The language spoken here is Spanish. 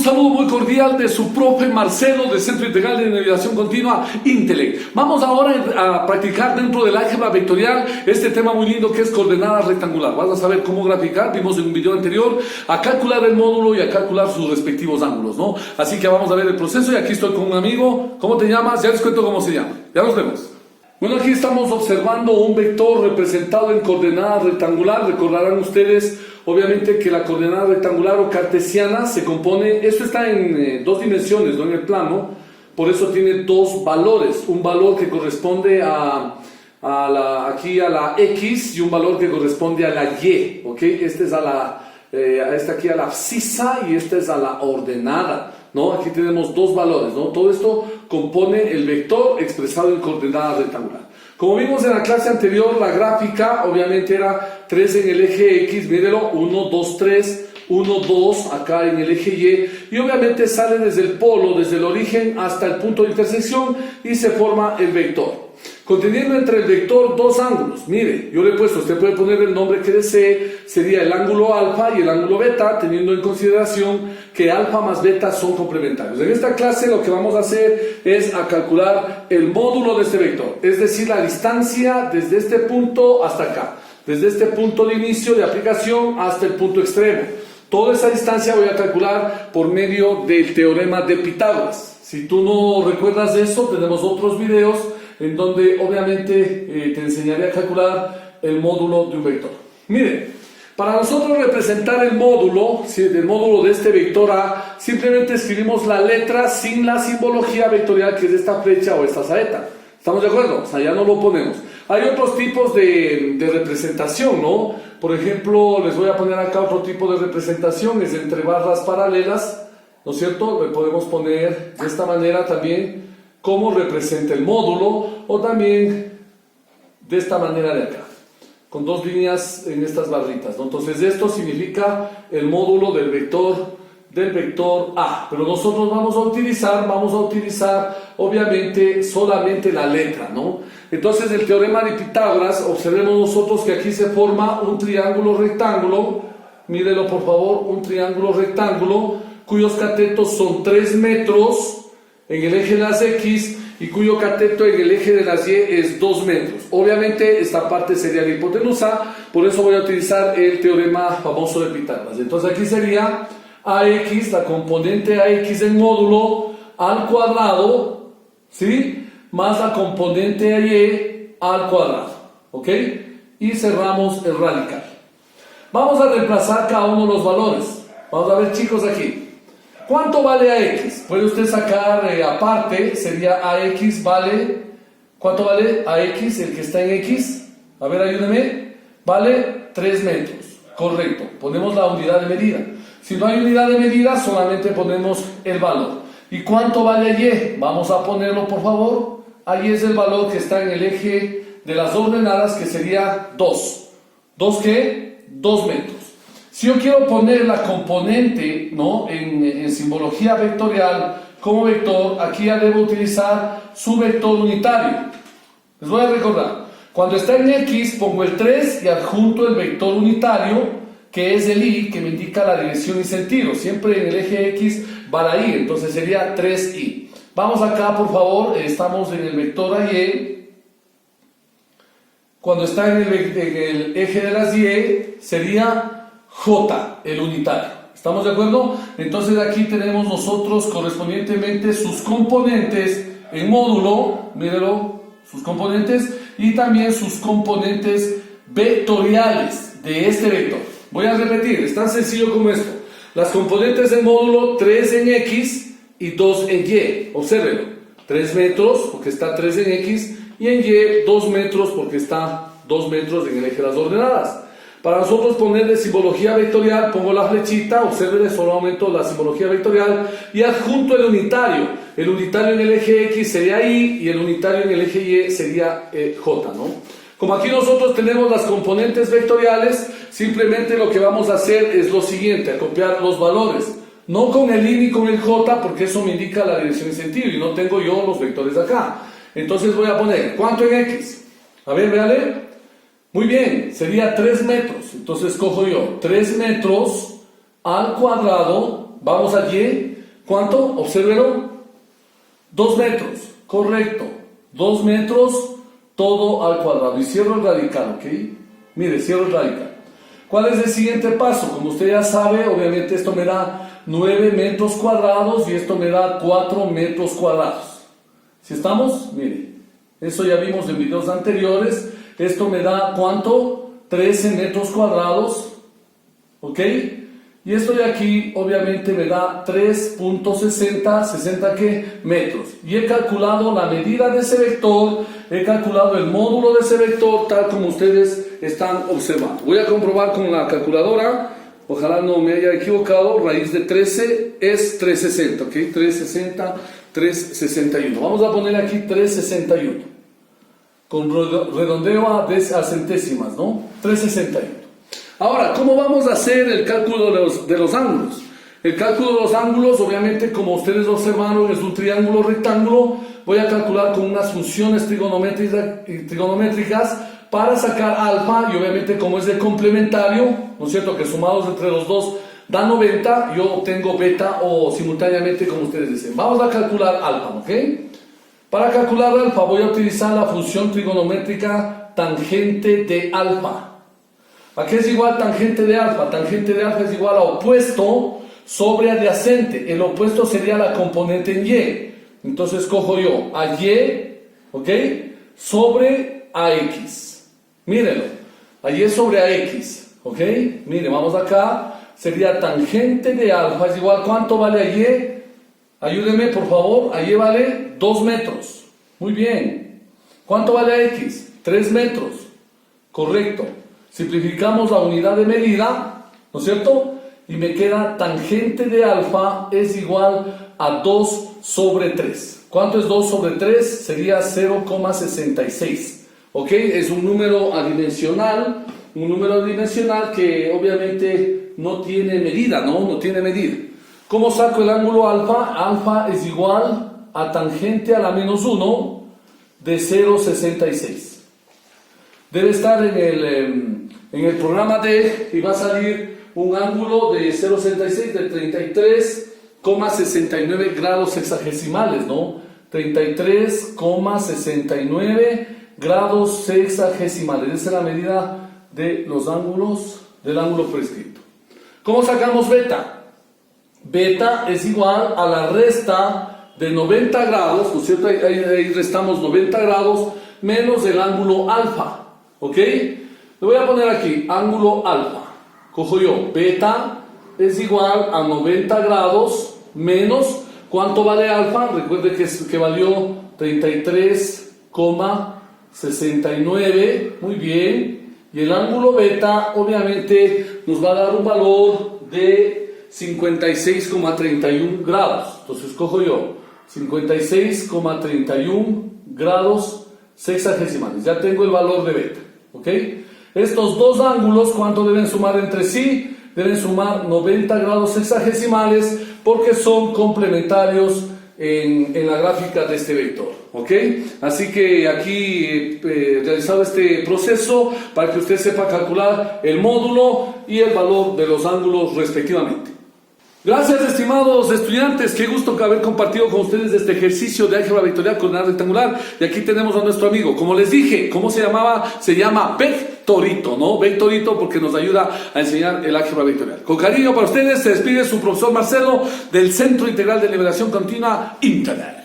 saludo muy cordial de su profe Marcelo del Centro Integral de Navegación Continua, Intelec. Vamos ahora a practicar dentro del álgebra vectorial este tema muy lindo que es coordenada rectangular. Vas a saber cómo graficar, vimos en un video anterior, a calcular el módulo y a calcular sus respectivos ángulos, ¿no? Así que vamos a ver el proceso y aquí estoy con un amigo. ¿Cómo te llamas? Ya les cuento cómo se llama. Ya nos vemos. Bueno, aquí estamos observando un vector representado en coordenada rectangular. Recordarán ustedes, obviamente, que la coordenada rectangular o cartesiana se compone, esto está en dos dimensiones, no en el plano, por eso tiene dos valores, un valor que corresponde aquí a la X y un valor que corresponde a la Y, ¿ok? Este es aquí a la abscisa y este es a la ordenada, ¿no? Aquí tenemos dos valores, ¿no? Todo esto compone el vector expresado en coordenada rectangular. Como vimos en la clase anterior, la gráfica obviamente era 3 en el eje X, mírelo, 1, 2, 3, 1, 2 acá en el eje Y obviamente sale desde el polo, desde el origen hasta el punto de intersección y se forma el vector. Conteniendo entre el vector dos ángulos, mire, yo le he puesto, usted puede poner el nombre que desee, sería el ángulo alfa y el ángulo beta, teniendo en consideración que alfa más beta son complementarios. En esta clase lo que vamos a hacer es a calcular el módulo de este vector, es decir, la distancia desde este punto hasta acá, desde este punto de inicio de aplicación hasta el punto extremo. Toda esa distancia voy a calcular por medio del teorema de Pitágoras. Si tú no recuerdas de eso, tenemos otros videos en donde obviamente te enseñaré a calcular el módulo de un vector. Miren, para nosotros representar el módulo, del módulo de este vector A, simplemente escribimos la letra sin la simbología vectorial que es esta flecha o esta saeta. ¿Estamos de acuerdo? O sea, ya no lo ponemos. Hay otros tipos de representación, ¿no? Por ejemplo, les voy a poner acá otro tipo de representación, es entre barras paralelas, ¿no es cierto? Le podemos poner de esta manera también cómo representa el módulo, o también de esta manera de acá, con dos líneas en estas barritas, ¿no? Entonces esto significa el módulo del vector A, pero nosotros vamos a utilizar obviamente solamente la letra, ¿no? Entonces el teorema de Pitágoras, observemos nosotros que aquí se forma un triángulo rectángulo, mírelo por favor, un triángulo rectángulo cuyos catetos son 3 metros en el eje de las X y cuyo cateto en el eje de las Y es 2 metros. Obviamente esta parte sería la hipotenusa, por eso voy a utilizar el teorema famoso de Pitágoras. Entonces aquí sería AX, la componente AX del módulo al cuadrado, ¿sí? Más la componente AY al cuadrado, ¿ok? Y cerramos el radical. Vamos a reemplazar cada uno de los valores. Vamos a ver, chicos, aquí. ¿Cuánto vale AX? Puede usted sacar aparte, sería AX vale, ¿cuánto vale AX, el que está en X? A ver, ayúdeme, vale 3 metros, correcto, ponemos la unidad de medida. Si no hay unidad de medida, solamente ponemos el valor. ¿Y cuánto vale Y? Vamos a ponerlo, por favor. Ahí es el valor que está en el eje de las ordenadas, que sería 2. ¿2 qué? 2 metros. Si yo quiero poner la componente, ¿no?, en simbología vectorial como vector, aquí ya debo utilizar su vector unitario. Les voy a recordar, cuando está en X pongo el 3 y adjunto el vector unitario, que es el Y, que me indica la dirección y sentido. Siempre en el eje X va la Y, entonces sería 3Y. Vamos acá, por favor, estamos en el vector AY. Cuando está en el eje de las Y, sería J, el unitario. ¿Estamos de acuerdo? Entonces aquí tenemos nosotros correspondientemente sus componentes en módulo, mírelo, sus componentes, y también sus componentes vectoriales de este vector. Voy a repetir, es tan sencillo como esto. Las componentes del módulo, 3 en X y 2 en Y. Obsérvenlo, 3 metros porque está 3 en X y en Y 2 metros porque está 2 metros en el eje de las ordenadas. Para nosotros ponerle simbología vectorial, pongo la flechita, observen, solo aumento la simbología vectorial y adjunto el unitario. El unitario en el eje X sería Y y el unitario en el eje Y sería J, ¿no? Como aquí nosotros tenemos las componentes vectoriales, simplemente lo que vamos a hacer es lo siguiente, a copiar los valores. No con el Y ni con el J, porque eso me indica la dirección y sentido y no tengo yo los vectores acá. Entonces voy a poner, ¿cuánto en X? A ver, véale. Muy bien, sería 3 metros. Entonces cojo yo 3 metros al cuadrado, vamos a Y, ¿Cuánto? Obsérvelo. 2 metros, correcto. 2 metros todo al cuadrado. Y cierro el radical, ¿ok? Mire, cierro el radical. ¿Cuál es el siguiente paso? Como usted ya sabe, obviamente esto me da 9 metros cuadrados y esto me da 4 metros cuadrados. ¿Sí estamos? Mire, eso ya vimos en videos anteriores. Esto me da, ¿cuánto? 13 metros cuadrados, ¿ok? Y esto de aquí, obviamente, me da 3.60, ¿60 qué? Metros. Y he calculado la medida de ese vector, he calculado el módulo de ese vector, tal como ustedes están observando. Voy a comprobar con la calculadora, ojalá no me haya equivocado, raíz de 13 es 360, ¿ok? 360, 361. Vamos a poner aquí 361, con redondeo a centésimas, ¿no? 361. Ahora, ¿cómo vamos a hacer el cálculo de los ángulos? El cálculo de los ángulos, obviamente, como ustedes observaron, es un triángulo rectángulo. Voy a calcular con unas funciones trigonométricas para sacar alfa, y obviamente como es de complementario, ¿no es cierto?, que sumados entre los dos da 90, yo obtengo beta o simultáneamente como ustedes dicen. Vamos a calcular alfa, ¿ok? Para calcular alfa voy a utilizar la función trigonométrica tangente de alfa. ¿A qué es igual tangente de alfa? Tangente de alfa es igual a opuesto sobre adyacente. El opuesto sería la componente en y. Entonces cojo yo a y, ¿ok? Sobre a x. Mírenlo. A y sobre a x, ¿ok? Miren, vamos acá. Sería tangente de alfa es igual, ¿cuánto vale a y? Ayúdenme, por favor. A y vale 2 metros. Muy bien. ¿Cuánto vale a x? 3 metros. Correcto. Simplificamos la unidad de medida, ¿no es cierto? Y me queda tangente de alfa es igual a 2 sobre 3. ¿Cuánto es 2 sobre 3? Sería 0,66. ¿Ok? Es un número adimensional que obviamente no tiene medida, ¿no? No tiene medida. ¿Cómo saco el ángulo alfa? Alfa es igual a tangente a la menos 1 de 0,66. Debe estar en el programa D y va a salir un ángulo de 0,66 de 33,69 grados sexagesimales, ¿no? 33,69 grados sexagesimales. Esa es la medida de los ángulos del ángulo prescrito. ¿Cómo sacamos beta? Beta es igual a la resta de 90 grados, ¿no es cierto? Ahí restamos 90 grados menos el ángulo alfa. ¿Ok? Le voy a poner aquí ángulo alfa. Cojo yo, beta es igual a 90 grados menos, ¿cuánto vale alfa? Recuerde que valió 33,69. Muy bien. Y el ángulo beta obviamente nos va a dar un valor de 56,31 grados. Entonces cojo yo 56,31 grados sexagesimales. Ya tengo el valor de beta. ¿Ok? Estos dos ángulos, ¿cuánto deben sumar entre sí? Deben sumar 90 grados sexagesimales porque son complementarios en la gráfica de este vector. ¿Ok? Así que aquí he realizado este proceso para que usted sepa calcular el módulo y el valor de los ángulos respectivamente. Gracias, estimados estudiantes, qué gusto haber compartido con ustedes este ejercicio de álgebra vectorial coordenada rectangular. Y aquí tenemos a nuestro amigo, como les dije, ¿cómo se llamaba? Se llama Vectorito, ¿no? Vectorito porque nos ayuda a enseñar el álgebra vectorial. Con cariño para ustedes se despide su profesor Marcelo del Centro Integral de Liberación Continua, Internet.